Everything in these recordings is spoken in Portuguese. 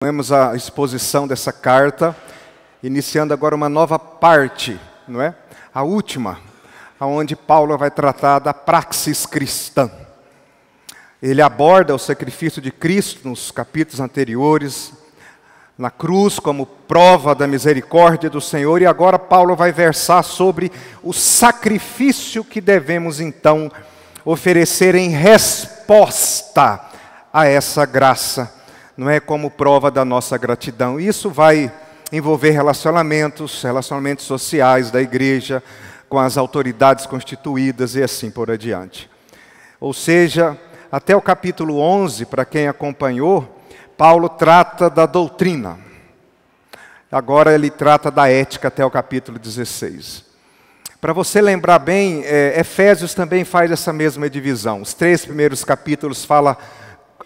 Temos a exposição dessa carta, iniciando agora uma nova parte, não é? A última, onde Paulo vai tratar da praxis cristã. Ele aborda o sacrifício de Cristo nos capítulos anteriores, na cruz como prova da misericórdia do Senhor, e agora Paulo vai versar sobre o sacrifício que devemos então oferecer em resposta a essa graça. Não é como prova da nossa gratidão. Isso vai envolver relacionamentos sociais da igreja, com as autoridades constituídas e assim por adiante. Ou seja, até o capítulo 11, para quem acompanhou, Paulo trata da doutrina. Agora ele trata da ética até o capítulo 16. Para você lembrar bem, Efésios também faz essa mesma divisão. Os 3 primeiros capítulos falam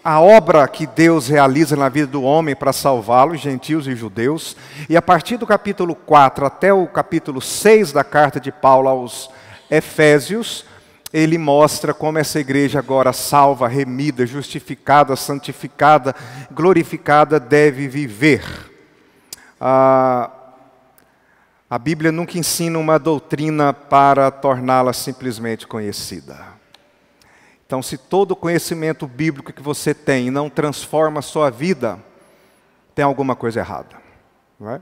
a obra que Deus realiza na vida do homem para salvá-los, gentios e judeus. E a partir do capítulo 4 até o capítulo 6 da carta de Paulo aos Efésios, ele mostra como essa igreja agora salva, remida, justificada, santificada, glorificada deve viver. A Bíblia nunca ensina uma doutrina para torná-la simplesmente conhecida. Então, se todo o conhecimento bíblico que você tem não transforma a sua vida, tem alguma coisa errada, não é?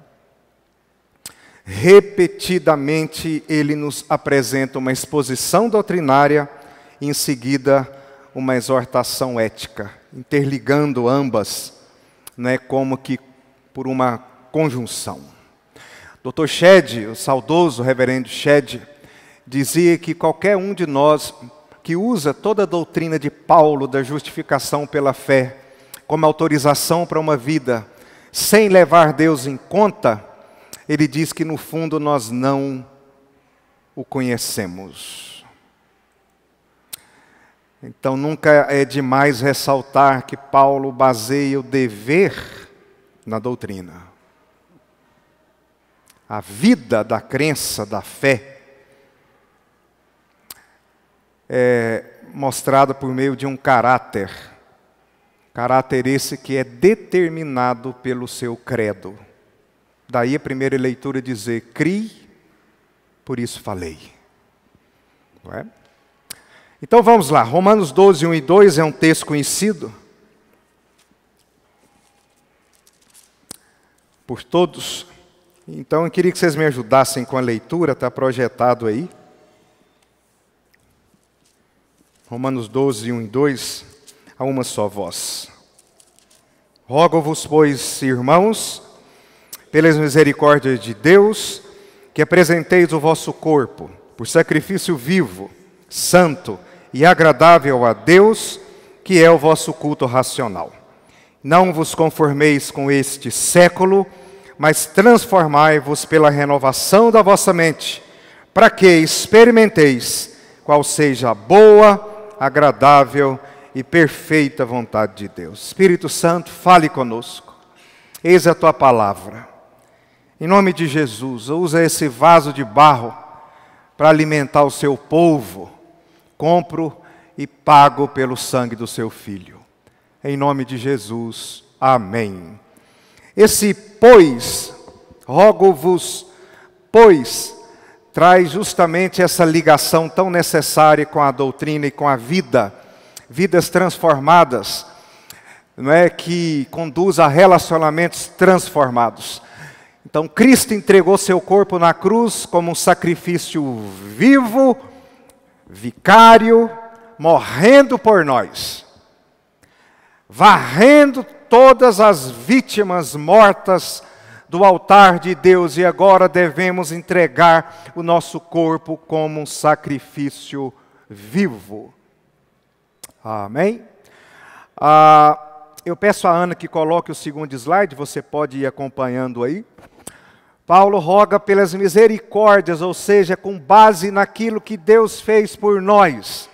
Repetidamente, ele nos apresenta uma exposição doutrinária e, em seguida, uma exortação ética, interligando ambas, né, como que por uma conjunção. Dr. Shedd, o saudoso reverendo Shedd, dizia que qualquer um de nós que usa toda a doutrina de Paulo da justificação pela fé como autorização para uma vida, sem levar Deus em conta, ele diz que no fundo nós não o conhecemos. Então nunca é demais ressaltar que Paulo baseia o dever na doutrina. A vida da crença, da fé, é mostrada por meio de um caráter. Caráter esse que é determinado pelo seu credo. Daí a primeira leitura dizer, criei, por isso falei. Não é? Então vamos lá, Romanos 12, 1 e 2 é um texto conhecido por todos. Então eu queria que vocês me ajudassem com a leitura, está projetado aí. Romanos 12, 1 e 2, a uma só voz. Rogo-vos, pois, irmãos, pelas misericórdias de Deus, que apresenteis o vosso corpo por sacrifício vivo, santo e agradável a Deus, que é o vosso culto racional. Não vos conformeis com este século, mas transformai-vos pela renovação da vossa mente, para que experimenteis qual seja a boa, agradável e perfeita vontade de Deus. Espírito Santo, fale conosco. Eis a tua palavra. Em nome de Jesus, usa esse vaso de barro para alimentar o seu povo. Compro e pago pelo sangue do seu Filho. Em nome de Jesus. Amém. Esse pois, rogo-vos, pois, traz justamente essa ligação tão necessária com a doutrina e com a vida, vidas transformadas, não é, que conduz a relacionamentos transformados. Então, Cristo entregou seu corpo na cruz como um sacrifício vivo, vicário, morrendo por nós, varrendo todas as vítimas mortas do altar de Deus, e agora devemos entregar o nosso corpo como um sacrifício vivo. Amém? Eu peço a Ana que coloque o segundo slide, você pode ir acompanhando aí. Paulo roga pelas misericórdias, ou seja, com base naquilo que Deus fez por nós,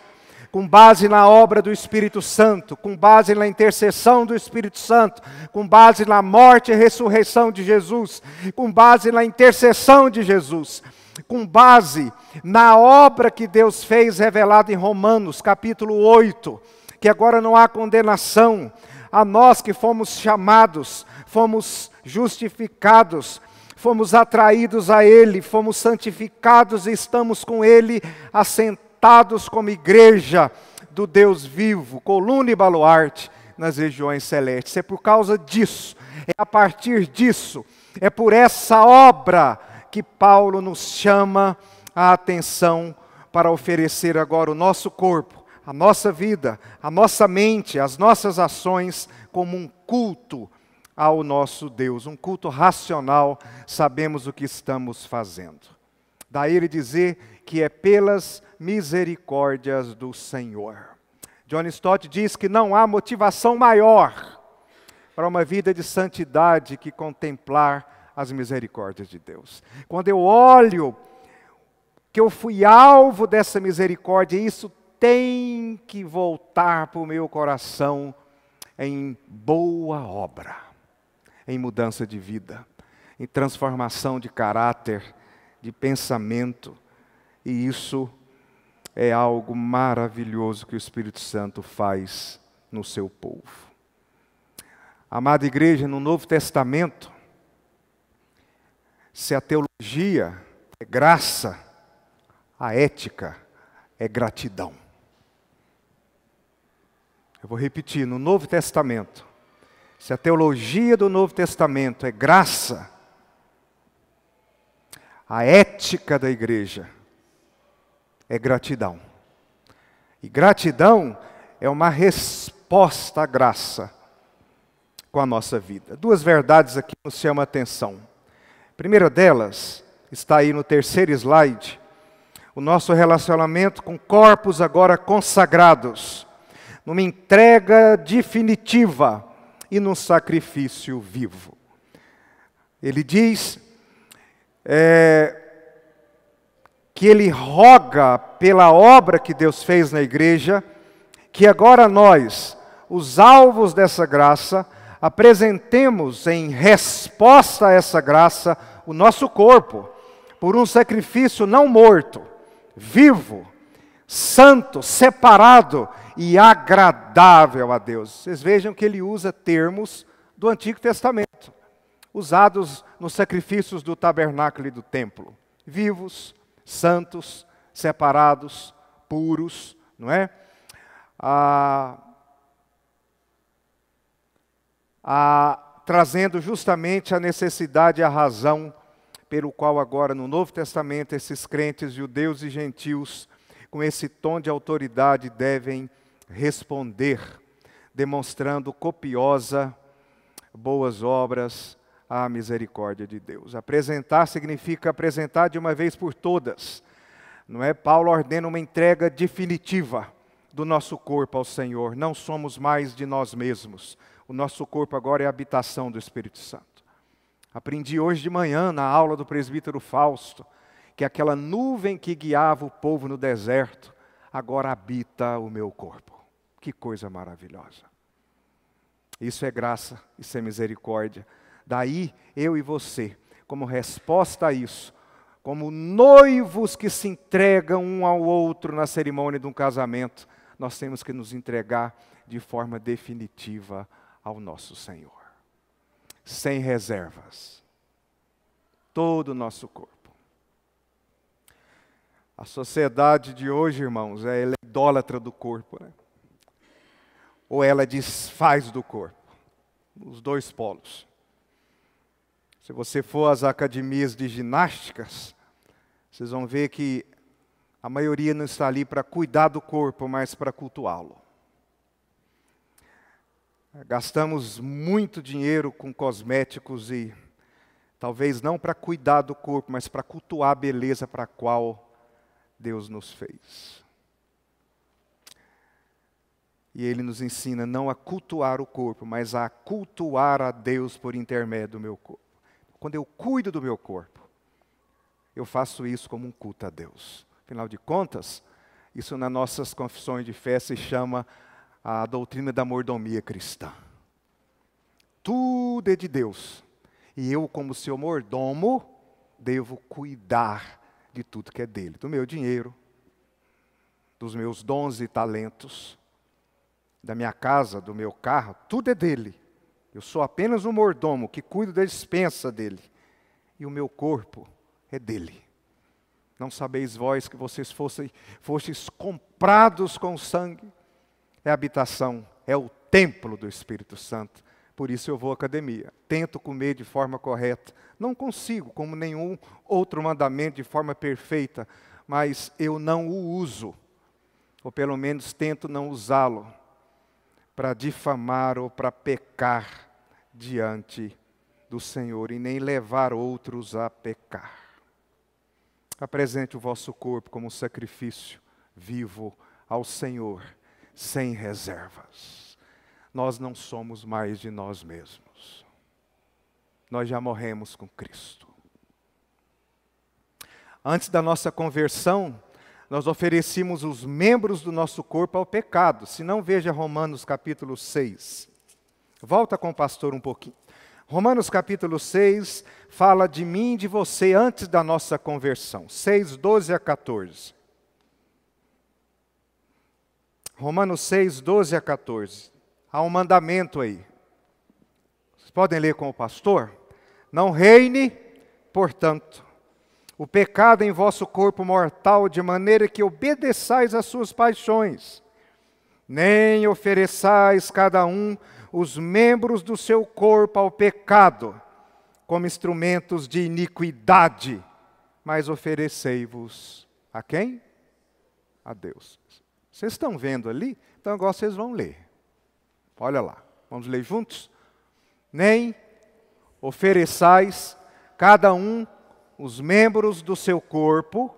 com base na obra do Espírito Santo, com base na intercessão do Espírito Santo, com base na morte e ressurreição de Jesus, com base na intercessão de Jesus, com base na obra que Deus fez revelada em Romanos, capítulo 8, que agora não há condenação. a nós que fomos chamados, fomos justificados, fomos atraídos a Ele, fomos santificados e estamos com Ele assentados como igreja do Deus vivo, coluna e baluarte nas regiões celestes. É por causa disso, é a partir disso, é por essa obra que Paulo nos chama a atenção para oferecer agora o nosso corpo, a nossa vida, a nossa mente, as nossas ações como um culto ao nosso Deus, um culto racional, sabemos o que estamos fazendo. Daí ele dizer que é pelas misericórdias do Senhor. John Stott diz que não há motivação maior para uma vida de santidade que contemplar as misericórdias de Deus. Quando eu olho que eu fui alvo dessa misericórdia, isso tem que voltar para o meu coração em boa obra, em mudança de vida, em transformação de caráter, de pensamento, e isso é algo maravilhoso que o Espírito Santo faz no seu povo. Amada igreja, no Novo Testamento, se a teologia é graça, a ética é gratidão. Eu vou repetir, no Novo Testamento, se a teologia do Novo Testamento é graça, a ética da igreja é gratidão. E gratidão é uma resposta à graça com a nossa vida. Duas verdades aqui nos chamam a atenção. A primeira delas está aí no terceiro slide. O nosso relacionamento com corpos agora consagrados, numa entrega definitiva e num sacrifício vivo. Ele diz que ele roga pela obra que Deus fez na igreja, que agora nós, os alvos dessa graça, apresentemos em resposta a essa graça o nosso corpo, por um sacrifício não morto, vivo, santo, separado e agradável a Deus. Vocês vejam que ele usa termos do Antigo Testamento, usados nos sacrifícios do tabernáculo e do templo. Vivos, santos, separados, puros, não é? Trazendo justamente a necessidade e a razão pelo qual agora no Novo Testamento esses crentes judeus e gentios com esse tom de autoridade devem responder, demonstrando copiosa boas obras à misericórdia de Deus. Apresentar significa apresentar de uma vez por todas, não é? Paulo ordena uma entrega definitiva do nosso corpo ao Senhor. Não somos mais de nós mesmos. O nosso corpo agora é a habitação do Espírito Santo. Aprendi hoje de manhã, na aula do presbítero Fausto, que aquela nuvem que guiava o povo no deserto, agora habita o meu corpo. Que coisa maravilhosa. Isso é graça, isso é misericórdia. Daí, eu e você, como resposta a isso, como noivos que se entregam um ao outro na cerimônia de um casamento, nós temos que nos entregar de forma definitiva ao nosso Senhor. Sem reservas. Todo o nosso corpo. A sociedade de hoje, irmãos, ela é idólatra do corpo, né? Ou ela desfaz do corpo. Os dois polos. Se você for às academias de ginásticas, vocês vão ver que a maioria não está ali para cuidar do corpo, mas para cultuá-lo. Gastamos muito dinheiro com cosméticos e talvez não para cuidar do corpo, mas para cultuar a beleza para a qual Deus nos fez. E Ele nos ensina não a cultuar o corpo, mas a cultuar a Deus por intermédio do meu corpo. Quando eu cuido do meu corpo, eu faço isso como um culto a Deus. Afinal de contas, isso nas nossas confissões de fé se chama a doutrina da mordomia cristã. Tudo é de Deus. E eu, como seu mordomo, devo cuidar de tudo que é dele. Do meu dinheiro, dos meus dons e talentos, da minha casa, do meu carro, tudo é dele. Eu sou apenas um mordomo que cuido da despensa dele. E o meu corpo é dele. Não sabeis vós que vocês fostes comprados com sangue? É a habitação, é o templo do Espírito Santo. Por isso eu vou à academia. Tento comer de forma correta. Não consigo, como nenhum outro mandamento, de forma perfeita. Mas eu não o uso. Ou pelo menos tento não usá-lo. Para difamar ou para pecar diante do Senhor. E nem levar outros a pecar. Apresente o vosso corpo como sacrifício vivo ao Senhor, sem reservas. Nós não somos mais de nós mesmos. Nós já morremos com Cristo. Antes da nossa conversão, nós oferecíamos os membros do nosso corpo ao pecado. Se não, veja Romanos capítulo 6. Volta com o pastor um pouquinho. Romanos capítulo 6 fala de mim e de você antes da nossa conversão. 6, 12 a 14. Romanos 6, 12 a 14. Há um mandamento aí. Vocês podem ler com o pastor? Não reine, portanto, o pecado em vosso corpo mortal, de maneira que obedeçais às suas paixões. Nem ofereçais cada um os membros do seu corpo ao pecado, como instrumentos de iniquidade, mas oferecei-vos a quem? A Deus. Vocês estão vendo ali? Então agora vocês vão ler. Olha lá, vamos ler juntos? Nem ofereçais cada um os membros do seu corpo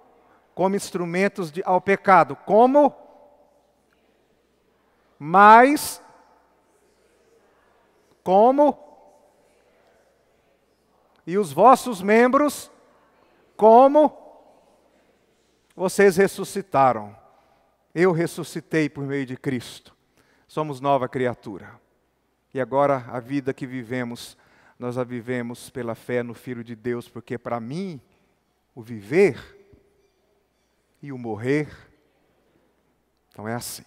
como instrumentos ao pecado. Como? Mas, como? E os vossos membros, como? Vocês ressuscitaram. Eu ressuscitei por meio de Cristo. Somos nova criatura. E agora a vida que vivemos, nós a vivemos pela fé no Filho de Deus, porque para mim, o viver e o morrer, então é assim.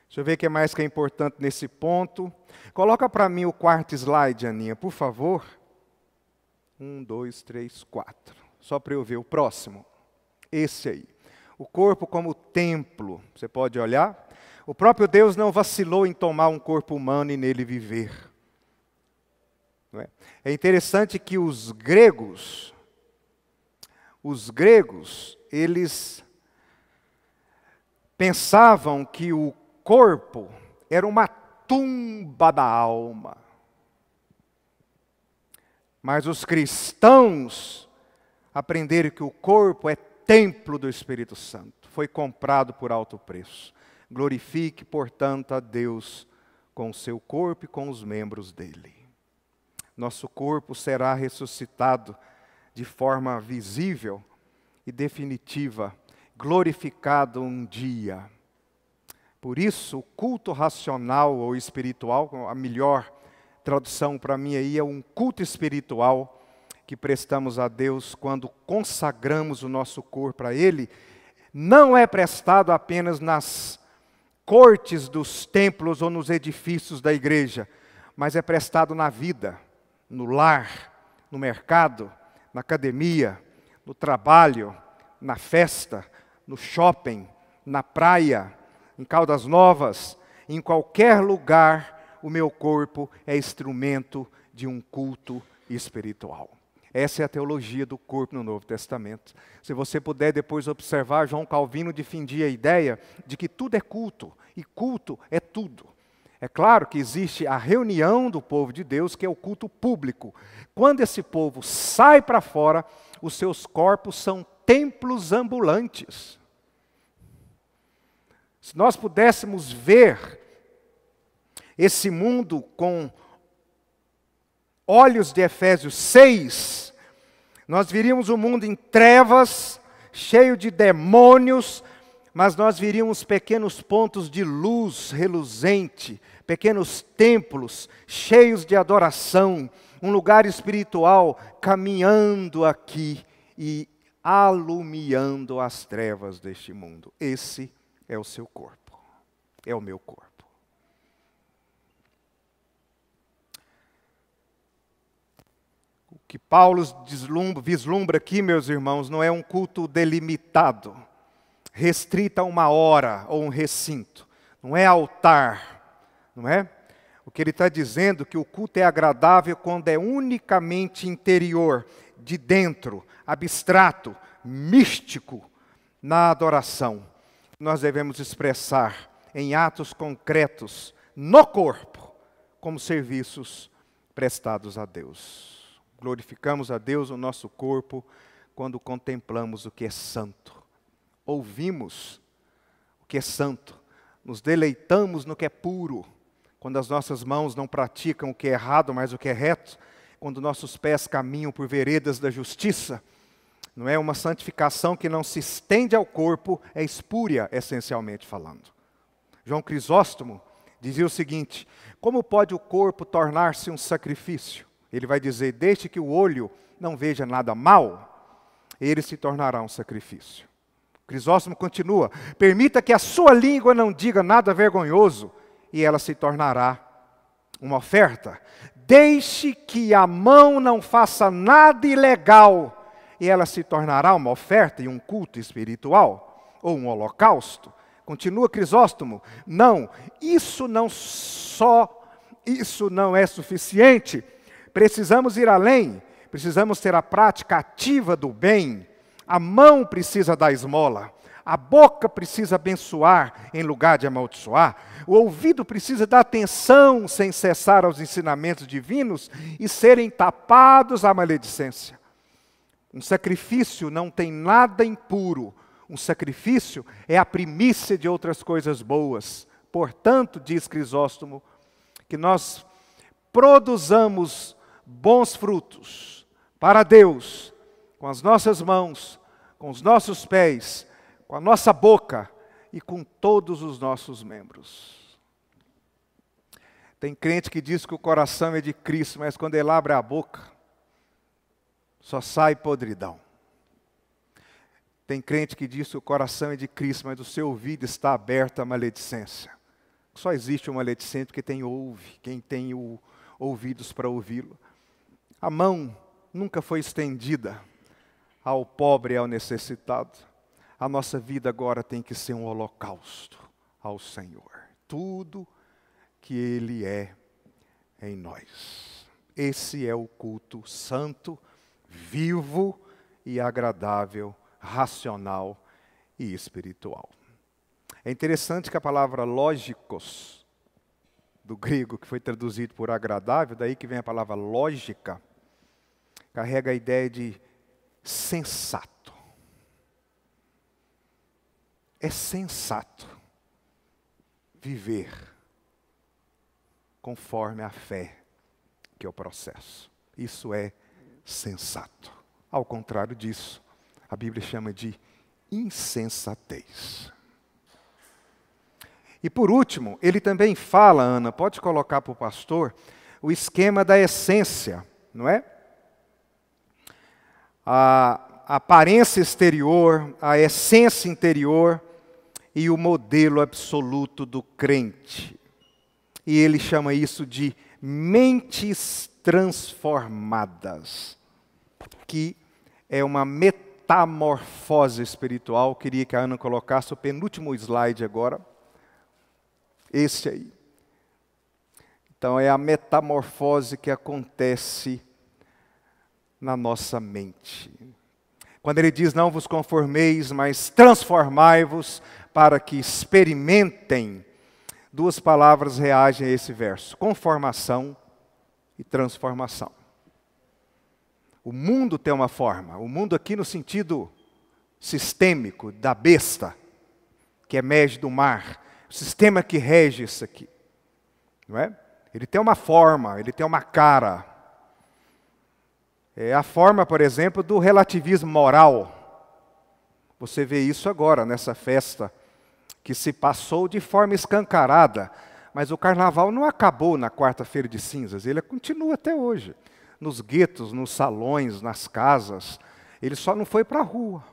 Deixa eu ver o que mais que é importante nesse ponto. Coloca para mim o quarto slide, Aninha, por favor. 1, 2, 3, 4. Só para eu ver o próximo. Esse aí. O corpo como templo. Você pode olhar? O próprio Deus não vacilou em tomar um corpo humano e nele viver. Não é? É interessante que os gregos, eles pensavam que o corpo era uma tumba da alma. Mas os cristãos aprenderam que o corpo é templo do Espírito Santo. Foi comprado por alto preço. Glorifique, portanto, a Deus com o seu corpo e com os membros dele. Nosso corpo será ressuscitado de forma visível e definitiva, glorificado um dia. Por isso, o culto racional ou espiritual, a melhor tradução para mim aí é um culto espiritual que prestamos a Deus quando consagramos o nosso corpo a Ele, não é prestado apenas nas cortes dos templos ou nos edifícios da igreja, mas é prestado na vida, no lar, no mercado, na academia, no trabalho, na festa, no shopping, na praia, em Caldas Novas, em qualquer lugar, o meu corpo é instrumento de um culto espiritual. Essa é a teologia do corpo no Novo Testamento. Se você puder depois observar, João Calvino defendia a ideia de que tudo é culto, e culto é tudo. É claro que existe a reunião do povo de Deus, que é o culto público. Quando esse povo sai para fora, os seus corpos são templos ambulantes. Se nós pudéssemos ver esse mundo com olhos de Efésios 6, nós viríamos um mundo em trevas, cheio de demônios, mas nós viríamos pequenos pontos de luz reluzente, pequenos templos cheios de adoração, um lugar espiritual caminhando aqui e alumiando as trevas deste mundo. Esse é o seu corpo, é o meu corpo. O que Paulo vislumbra aqui, meus irmãos, não é um culto delimitado, restrito a uma hora ou um recinto. Não é altar, não é? O que ele está dizendo é que o culto é agradável quando é unicamente interior, de dentro, abstrato, místico, na adoração. Nós devemos expressar em atos concretos, no corpo, como serviços prestados a Deus. Glorificamos a Deus no nosso corpo quando contemplamos o que é santo. Ouvimos o que é santo. Nos deleitamos no que é puro. Quando as nossas mãos não praticam o que é errado, mas o que é reto. Quando nossos pés caminham por veredas da justiça. Não é uma santificação que não se estende ao corpo, é espúria, essencialmente falando. João Crisóstomo dizia o seguinte: como pode o corpo tornar-se um sacrifício? Ele vai dizer, desde que o olho não veja nada mal, ele se tornará um sacrifício. Crisóstomo continua, permita que a sua língua não diga nada vergonhoso, e ela se tornará uma oferta. Deixe que a mão não faça nada ilegal, e ela se tornará uma oferta e um culto espiritual, ou um holocausto. Continua Crisóstomo, não, isso não é suficiente. Precisamos ir além, precisamos ter a prática ativa do bem. A mão precisa dar esmola, a boca precisa abençoar em lugar de amaldiçoar, o ouvido precisa dar atenção sem cessar aos ensinamentos divinos e serem tapados à maledicência. Um sacrifício não tem nada impuro, um sacrifício é a primícia de outras coisas boas. Portanto, diz Crisóstomo, que nós produzamos bons frutos para Deus, com as nossas mãos, com os nossos pés, com a nossa boca e com todos os nossos membros. Tem crente que diz que o coração é de Cristo, mas quando ele abre a boca, só sai podridão. Tem crente que diz que o coração é de Cristo, mas o seu ouvido está aberto à maledicência. Só existe um maledicente porque quem tem ouvidos para ouvi-lo. A mão nunca foi estendida ao pobre e ao necessitado. A nossa vida agora tem que ser um holocausto ao Senhor. Tudo que Ele é em nós. Esse é o culto santo, vivo e agradável, racional e espiritual. É interessante que a palavra lógicos, do grego, que foi traduzido por agradável, daí que vem a palavra lógica, carrega a ideia de sensato. É sensato viver conforme a fé que eu processo. Isso é sensato. Ao contrário disso, a Bíblia chama de insensatez. E por último, ele também fala, Ana, pode colocar para o pastor, o esquema da essência, não é? A aparência exterior, a essência interior e o modelo absoluto do crente. E ele chama isso de mentes transformadas, que é uma metamorfose espiritual. Queria que a Ana colocasse o penúltimo slide agora. Esse aí. Então é a metamorfose que acontece na nossa mente. Quando ele diz, não vos conformeis, mas transformai-vos para que experimentem, duas palavras reagem a esse verso: conformação e transformação. O mundo tem uma forma, o mundo aqui no sentido sistêmico, da besta, que emerge do mar, o sistema que rege isso aqui, não é? Ele tem uma forma, ele tem uma cara. É a forma, por exemplo, do relativismo moral. Você vê isso agora, nessa festa, que se passou de forma escancarada. Mas o carnaval não acabou na quarta-feira de cinzas, ele continua até hoje. Nos guetos, nos salões, nas casas. Ele só não foi para a rua,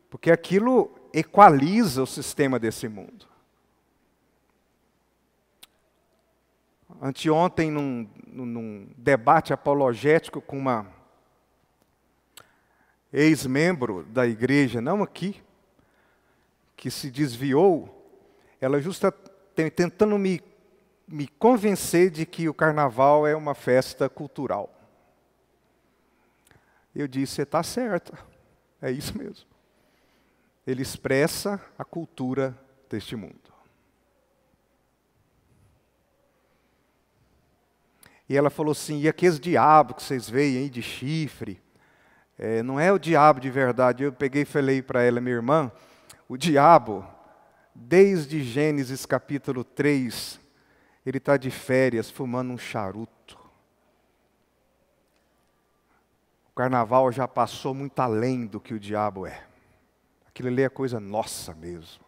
porque aquilo equaliza o sistema desse mundo. Anteontem, num debate apologético com uma ex-membro da igreja, não aqui, que se desviou, ela justa tentando me convencer de que o carnaval é uma festa cultural. Eu disse, você está certa, é isso mesmo. Ele expressa a cultura deste mundo. E ela falou assim, e aqueles diabos que vocês veem aí de chifre, não é o diabo de verdade. Eu peguei e falei para ela, minha irmã, o diabo, desde Gênesis capítulo 3, ele está de férias fumando um charuto. O carnaval já passou muito além do que o diabo é. Aquilo ali é coisa nossa mesmo.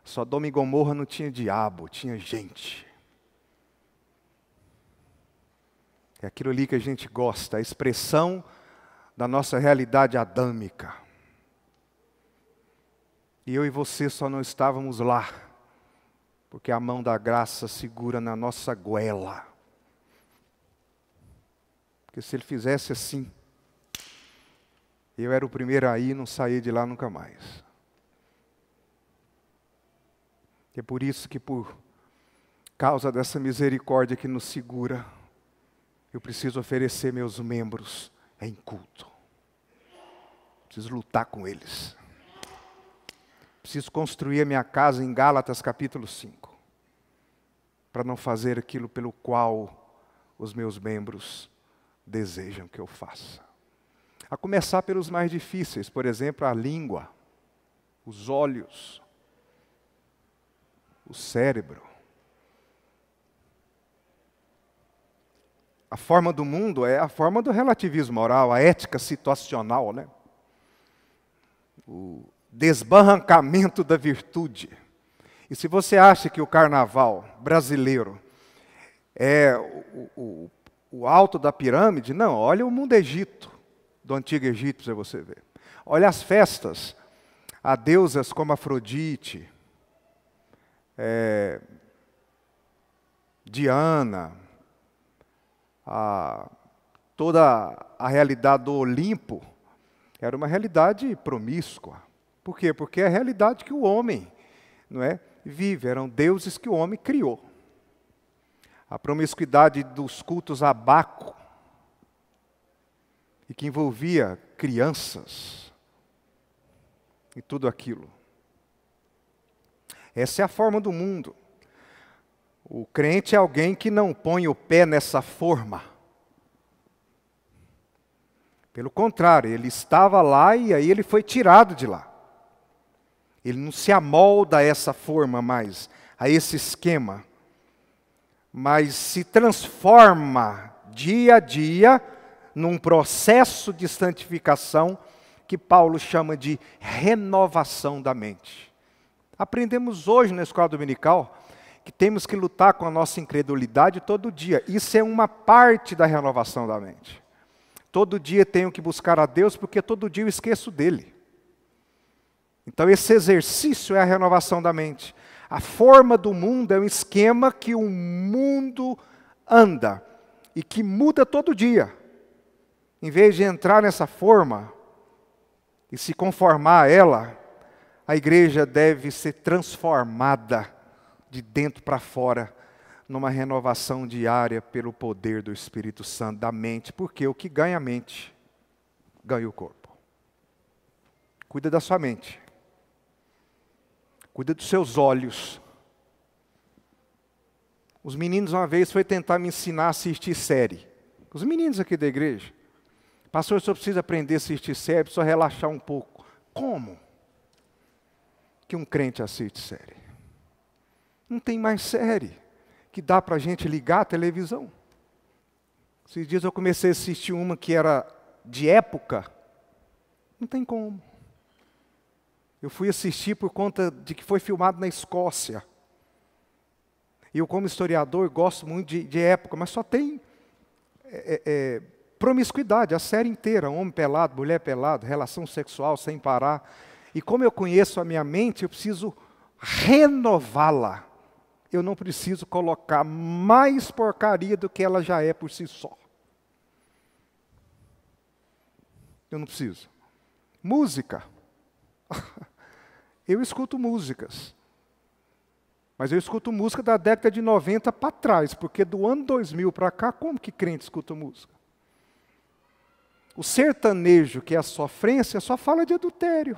Sodoma e Gomorra não tinha diabo, tinha gente. É aquilo ali que a gente gosta, a expressão da nossa realidade adâmica. E eu e você só não estávamos lá, porque a mão da graça segura na nossa goela. Porque se ele fizesse assim, eu era o primeiro a ir e não saía de lá nunca mais. É por isso que, por causa dessa misericórdia que nos segura, eu preciso oferecer meus membros em culto. Preciso lutar com eles. Preciso construir a minha casa em Gálatas capítulo 5, para não fazer aquilo pelo qual os meus membros desejam que eu faça. A começar pelos mais difíceis, por exemplo, a língua, os olhos, o cérebro. A forma do mundo é a forma do relativismo moral, a ética situacional, né? O desbarrancamento da virtude. E se você acha que o carnaval brasileiro é o alto da pirâmide, não, olha o mundo Egito, do antigo Egito, para você ver. Olha as festas, a deusas como Afrodite, Diana, toda a realidade do Olimpo era uma realidade promíscua. Por quê? Porque é a realidade que o homem, não é, vive. Eram deuses que o homem criou. A promiscuidade dos cultos a Baco, e que envolvia crianças e tudo aquilo. Essa é a forma do mundo. O crente é alguém que não põe o pé nessa forma. Pelo contrário, ele estava lá e aí ele foi tirado de lá. Ele não se amolda a essa forma mais, a esse esquema, mas se transforma dia a dia num processo de santificação que Paulo chama de renovação da mente. Aprendemos hoje na escola dominical que temos que lutar com a nossa incredulidade todo dia. Isso é uma parte da renovação da mente. Todo dia tenho que buscar a Deus, porque todo dia eu esqueço dele. Então esse exercício é a renovação da mente. A forma do mundo é um esquema que o mundo anda e que muda todo dia. Em vez de entrar nessa forma e se conformar a ela, a igreja deve ser transformada de dentro para fora, numa renovação diária pelo poder do Espírito Santo da mente, porque o que ganha a mente, ganha o corpo. Cuida da sua mente. Cuida dos seus olhos. Os meninos uma vez foi tentar me ensinar a assistir série. Os meninos aqui da igreja. Pastor, eu só preciso aprender a assistir série, só relaxar um pouco. Como que um crente assiste série? Não tem mais série que dá para a gente ligar a televisão. Esses dias eu comecei a assistir uma que era de época. Não tem como. Eu fui assistir por conta de que foi filmado na Escócia. E eu, como historiador, gosto muito de época, mas só tem promiscuidade, a série inteira, homem pelado, mulher pelado, relação sexual sem parar. E como eu conheço a minha mente, eu preciso renová-la. Eu não preciso colocar mais porcaria do que ela já é por si só. Eu não preciso. Música. Eu escuto músicas. Mas eu escuto música da década de 90 para trás, porque do ano 2000 para cá, como que crente escuta música? O sertanejo, que é a sofrência, só fala de adultério.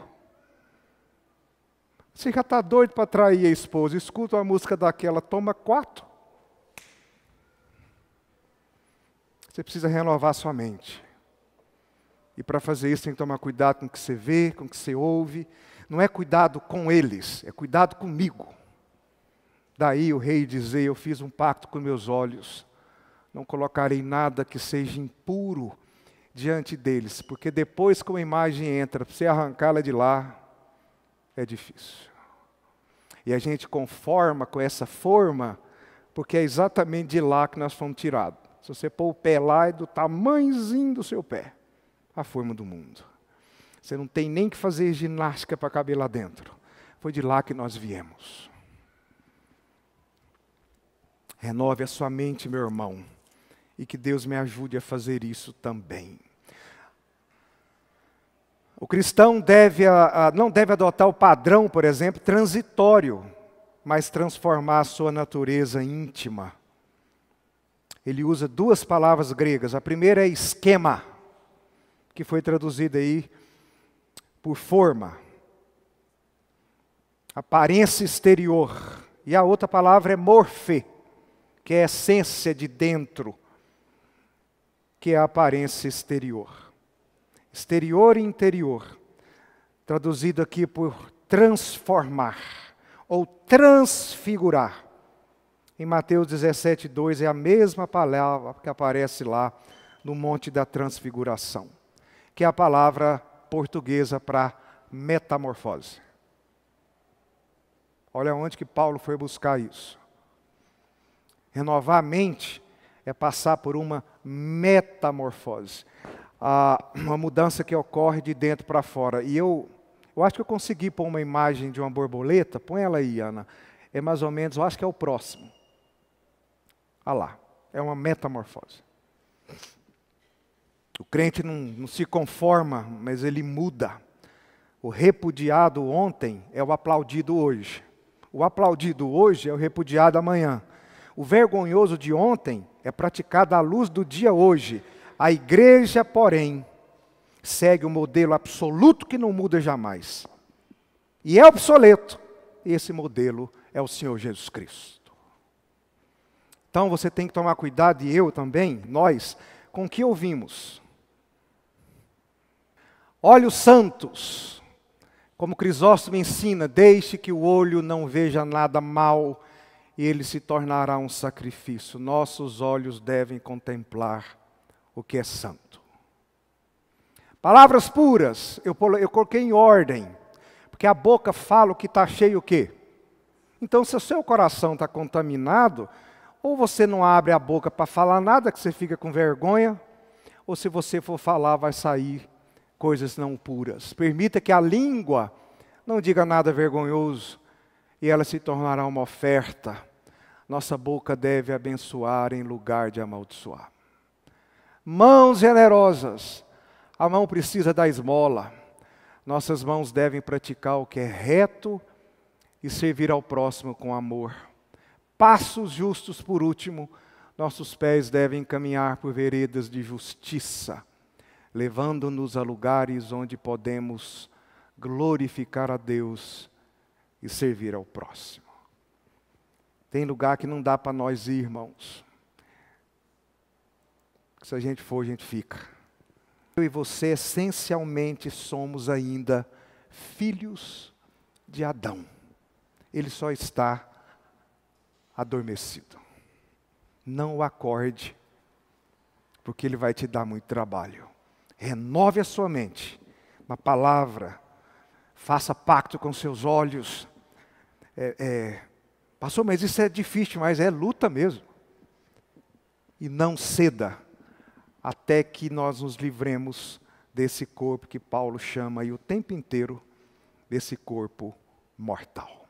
Você já está doido para trair a esposa, escuta uma música daquela, toma 4. Você precisa renovar sua mente. E para fazer isso tem que tomar cuidado com o que você vê, com o que você ouve. Não é cuidado com eles, é cuidado comigo. Daí o rei dizer, eu fiz um pacto com meus olhos. Não colocarei nada que seja impuro diante deles. Porque depois que uma imagem entra, para você arrancá-la de lá, é difícil. E a gente conforma com essa forma, porque é exatamente de lá que nós fomos tirados. Se você pôr o pé lá, é do tamanhozinho do seu pé. A forma do mundo. Você não tem nem que fazer ginástica para caber lá dentro. Foi de lá que nós viemos. Renove a sua mente, meu irmão, e que Deus me ajude a fazer isso também. O cristão não deve adotar o padrão, por exemplo, transitório, mas transformar a sua natureza íntima. Ele usa 2 palavras gregas. A primeira é esquema, que foi traduzida aí por forma, aparência exterior. E a outra palavra é morfe, que é a essência de dentro, que é a aparência exterior. Exterior e interior, traduzido aqui por transformar, ou transfigurar. Em Mateus 17:2 é a mesma palavra que aparece lá no Monte da Transfiguração, que é a palavra portuguesa para metamorfose. Olha onde que Paulo foi buscar isso. Renovar a mente é passar por uma metamorfose. Uma mudança que ocorre de dentro para fora. E eu acho que eu consegui pôr uma imagem de uma borboleta. Põe ela aí, Ana. É mais ou menos, eu acho que é o próximo. Olha lá, é uma metamorfose. O crente não se conforma, mas ele muda. O repudiado ontem é o aplaudido hoje. O aplaudido hoje é o repudiado amanhã. O vergonhoso de ontem é praticado à luz do dia hoje. A igreja, porém, segue o modelo absoluto que não muda jamais. E é obsoleto. Esse modelo é o Senhor Jesus Cristo. Então você tem que tomar cuidado, e eu também, nós, com o que ouvimos. Olhos santos, como Crisóstomo ensina, deixe que o olho não veja nada mal, e ele se tornará um sacrifício. Nossos olhos devem contemplar o que é santo. Palavras puras, eu coloquei em ordem, porque a boca fala o que está cheio o quê? Então, se o seu coração está contaminado, ou você não abre a boca para falar nada, que você fica com vergonha, ou se você for falar, vai sair coisas não puras. Permita que a língua não diga nada vergonhoso, e ela se tornará uma oferta. Nossa boca deve abençoar em lugar de amaldiçoar. Mãos generosas, a mão precisa da esmola. Nossas mãos devem praticar o que é reto e servir ao próximo com amor. Passos justos, por último, nossos pés devem caminhar por veredas de justiça, levando-nos a lugares onde podemos glorificar a Deus e servir ao próximo. Tem lugar que não dá para nós ir, irmãos. Se a gente for, a gente fica. Eu e você, essencialmente, somos ainda filhos de Adão. Ele só está adormecido. Não o acorde, porque ele vai te dar muito trabalho. Renove a sua mente na palavra. Faça pacto com seus olhos. Pastor, mas isso é difícil, mas é luta mesmo. E não ceda até que nós nos livremos desse corpo que Paulo chama aí o tempo inteiro desse corpo mortal.